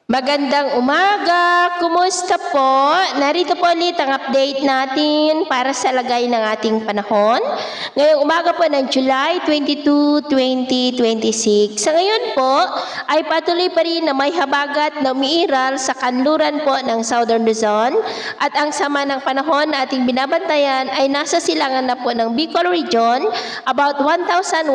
Magandang umaga! Kumusta po? Narito po ulit ang update natin para sa lagay ng ating panahon. Ngayong umaga po ng July 22, 2026. Sa ngayon po ay patuloy pa rin na may habagat na umiiral sa kanluran po ng Southern Luzon at ang sama ng panahon na ating binabantayan ay nasa silangan na po ng Bicol Region about 1,160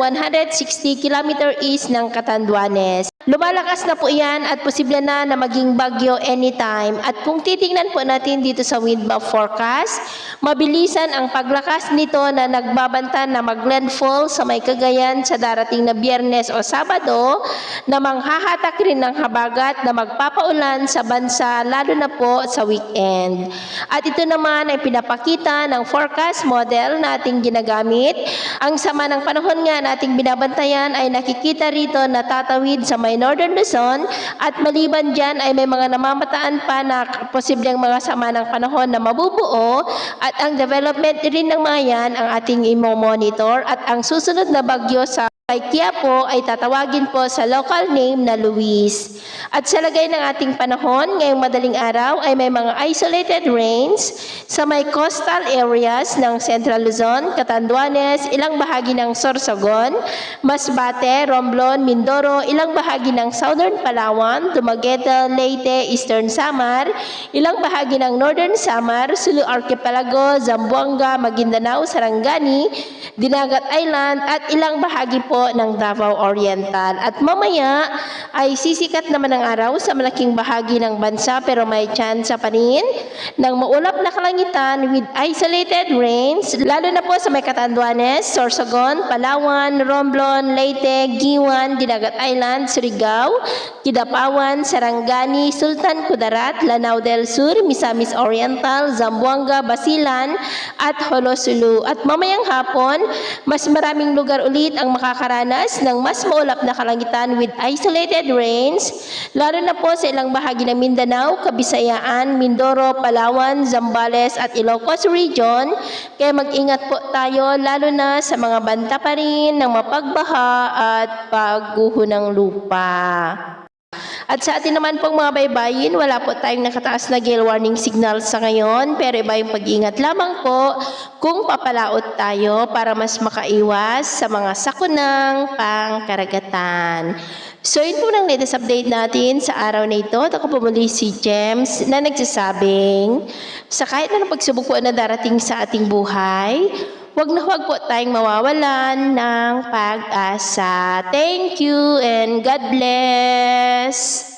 km east ng Catanduanes. Lumalakas na po yan at posible na maging bagyo anytime. At kung titingnan po natin dito sa wind map forecast, mabilisan ang paglakas nito na nagbabanta na mag-landfall sa may Cagayan sa darating na Biyernes o Sabado na manghahatak rin ng habagat na magpapaulan sa bansa lalo na po sa weekend. At ito naman ay pinapakita ng forecast model na ating ginagamit. Ang sama ng panahon nga na ating binabantayan ay nakikita rito na tatawid sa may Northern Luzon at maliban dyan ay may mga namamataan pa na posibleng mga sama ng panahon na mabubuo at ang development rin ng mga yan ang ating imo-monitor at ang susunod na bagyo sa Quiapo ay tatawagin po sa local name na Luis. At sa lagay ng ating panahon, ngayong madaling araw ay may mga isolated rains sa may coastal areas ng Central Luzon, Catanduanes, ilang bahagi ng Sorsogon, Masbate, Romblon, Mindoro, ilang bahagi ng Southern Palawan, Dumaguete, Leyte, Eastern Samar, ilang bahagi ng Northern Samar, Sulu Archipelago, Zamboanga, Maguindanao, Sarangani, Dinagat Island at ilang bahagi po ng Davao Oriental. At mamaya ay sisikat naman ang araw sa malaking bahagi ng bansa pero may tsansa pa rin ng maulap na kalangitan with isolated rains lalo na po sa may Catanduanes, Sorsogon, Palawan, Romblon, Leyte, Giwan, Dinagat Island, Surigao, Kidapawan, Sarangani, Sultan Kudarat, Lanao del Sur, Misamis Oriental, Zamboanga, Basilan at Holosulu. At mamayang hapon, mas maraming lugar ulit ang makakaranas ng mas maulap na kalangitan with isolated rains, lalo na po sa ilang bahagi ng Mindanao, Kabisayaan, Mindoro, Palawan, Zambales at Ilocos Region. Kaya mag-ingat po tayo lalo na sa mga banta pa rin ng mapagbaha at pagguho ng lupa. At sa atin naman pong mga baybayin, wala po tayong nakataas na gale warning signal sa ngayon, pero iba yung pag-ingat lamang po kung papalaot tayo para mas makaiwas sa mga sakunang pangkaragatan. So yun po ng latest update natin sa araw na ito. Ako po muli si James na nagsasabing sa kahit na pagsubok po na darating sa ating buhay, huwag na huwag po tayong mawawalan ng pag-asa. Thank you and God bless!